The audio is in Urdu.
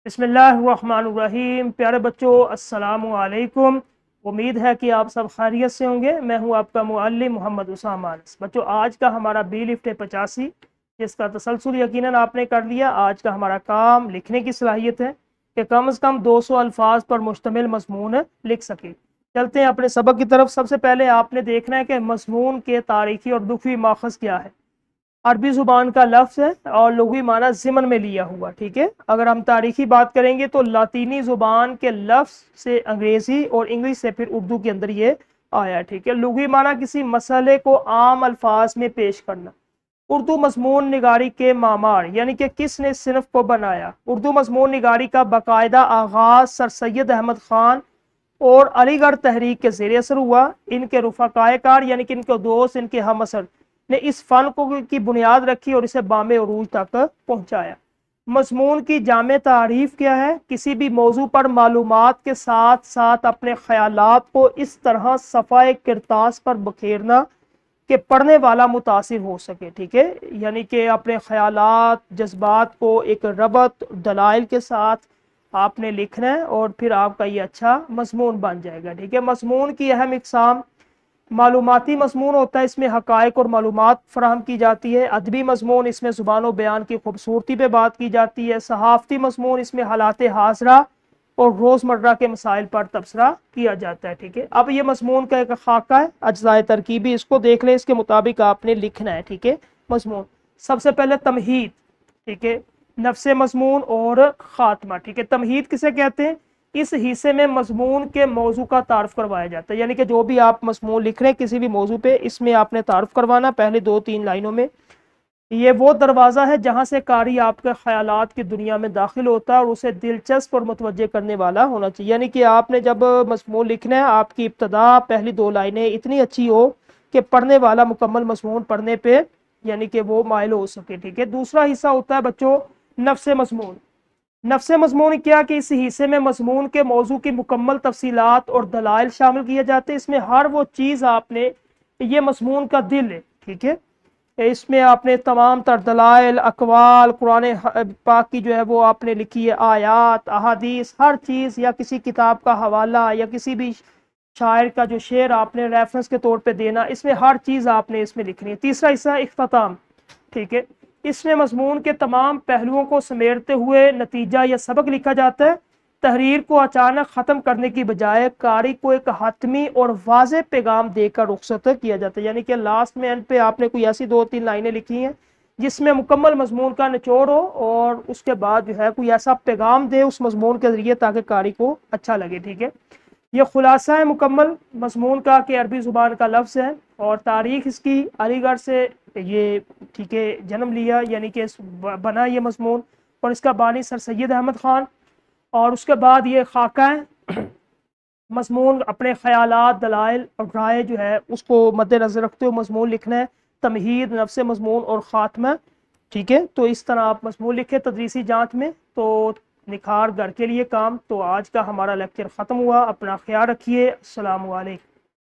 بسم اللہ الرحمن الرحیم۔ پیارے بچوں السلام علیکم۔ امید ہے کہ آپ سب خیریت سے ہوں گے۔ میں ہوں آپ کا معلم محمد اسامہ انس۔ بچوں آج کا ہمارا بی لفٹ 85 جس کا تسلسل یقیناً آپ نے کر لیا۔ آج کا ہمارا کام لکھنے کی صلاحیت ہے کہ کم از کم 200 الفاظ پر مشتمل مضمون لکھ سکیں۔ چلتے ہیں اپنے سبق کی طرف۔ سب سے پہلے آپ نے دیکھنا ہے کہ مضمون کے تاریخی اور لغوی ماخذ کیا ہے۔ عربی زبان کا لفظ ہے اور لغوی معنی ضمن میں لیا ہوا، ٹھیک ہے۔ اگر ہم تاریخی بات کریں گے تو لاطینی زبان کے لفظ سے انگریزی اور انگلش سے پھر اردو کے اندر یہ آیا، ٹھیک ہے۔ لغوی معنی کسی مسئلے کو عام الفاظ میں پیش کرنا۔ اردو مضمون نگاری کے معمار یعنی کہ کس نے صنف کو بنایا۔ اردو مضمون نگاری کا باقاعدہ آغاز سر سید احمد خان اور علی گڑھ تحریک کے زیر اثر ہوا۔ ان کے رفقائے کار یعنی کہ ان کے دوست، ان کے ہم عصر نے اس فن کو کی بنیاد رکھی اور اسے بام عروج تک پہنچایا۔ مضمون کی جامع تعریف کیا ہے؟ کسی بھی موضوع پر معلومات کے ساتھ ساتھ اپنے خیالات کو اس طرح صفحہ کرتاس پر بکھیرنا کہ پڑھنے والا متاثر ہو سکے، ٹھیک ہے۔ یعنی کہ اپنے خیالات، جذبات کو ایک ربط دلائل کے ساتھ آپ نے لکھنا ہے اور پھر آپ کا یہ اچھا مضمون بن جائے گا، ٹھیک ہے۔ مضمون کی اہم اقسام: معلوماتی مضمون ہوتا ہے، اس میں حقائق اور معلومات فراہم کی جاتی ہے۔ ادبی مضمون، اس میں زبان و بیان کی خوبصورتی پہ بات کی جاتی ہے۔ صحافتی مضمون، اس میں حالات حاضرہ اور روزمرہ کے مسائل پر تبصرہ کیا جاتا ہے، ٹھیک ہے۔ اب یہ مضمون کا ایک خاکہ ہے، اجزاء ترکیبی، اس کو دیکھ لیں، اس کے مطابق آپ نے لکھنا ہے، ٹھیک ہے۔ مضمون سب سے پہلے تمہید، ٹھیک ہے، نفس مضمون اور خاتمہ، ٹھیک ہے۔ تمہید کسے کہتے ہیں؟ اس حصے میں مضمون کے موضوع کا تعارف کروایا جاتا ہے، یعنی کہ جو بھی آپ مضمون لکھ رہے ہیں کسی بھی موضوع پہ، اس میں آپ نے تعارف کروانا پہلے 2-3 لائنوں میں۔ یہ وہ دروازہ ہے جہاں سے قاری آپ کے خیالات کی دنیا میں داخل ہوتا ہے اور اسے دلچسپ اور متوجہ کرنے والا ہونا چاہیے۔ یعنی کہ آپ نے جب مضمون لکھنا ہے، آپ کی ابتدا پہلی 2 لائنیں اتنی اچھی ہو کہ پڑھنے والا مکمل مضمون پڑھنے پہ یعنی کہ وہ مائل ہو سکے، ٹھیک ہے۔ دوسرا حصہ ہوتا ہے بچوں نفس مضمون۔ نفس مضمون کیا کہ اس حصے میں مضمون کے موضوع کی مکمل تفصیلات اور دلائل شامل کیے جاتے ہیں۔ اس میں ہر وہ چیز آپ نے، یہ مضمون کا دل ہے، ٹھیک ہے۔ اس میں آپ نے تمام تر دلائل، اقوال، قرآن پاک کی جو ہے وہ آپ نے لکھی ہے، آیات، احادیث، ہر چیز، یا کسی کتاب کا حوالہ یا کسی بھی شاعر کا جو شعر آپ نے ریفرنس کے طور پہ دینا، اس میں ہر چیز آپ نے اس میں لکھنی ہے۔ تیسرا حصہ اختتام، ٹھیک ہے۔ اس میں مضمون کے تمام پہلوؤں کو سمیٹتے ہوئے نتیجہ یا سبق لکھا جاتا ہے۔ تحریر کو اچانک ختم کرنے کی بجائے قاری کو ایک حتمی اور واضح پیغام دے کر رخصت کیا جاتا ہے، یعنی کہ لاسٹ میں اینڈ پہ آپ نے کوئی ایسی 2-3 لائنیں لکھی ہیں جس میں مکمل مضمون کا نچوڑ ہو اور اس کے بعد جو ہے کوئی ایسا پیغام دے اس مضمون کے ذریعے تاکہ قاری کو اچھا لگے، ٹھیک ہے۔ یہ خلاصہ ہے مکمل مضمون کا کہ عربی زبان کا لفظ ہے اور تاریخ اس کی علی گڑھ سے یہ، ٹھیک ہے، جنم لیا، یعنی کہ بنا یہ مضمون، اور اس کا بانی سر سید احمد خان۔ اور اس کے بعد یہ خاکہ ہے، مضمون اپنے خیالات، دلائل اور رائے جو ہے اس کو مد نظر رکھتے ہوئے مضمون لکھنا ہے۔ تمہید، نفس مضمون اور خاتمہ، ٹھیک ہے۔ تو اس طرح آپ مضمون لکھے تدریسی جانچ میں تو نکھار گھر کے لیے کام۔ تو آج کا ہمارا لیکچر ختم ہوا، اپنا خیال رکھیے، السلام علیکم۔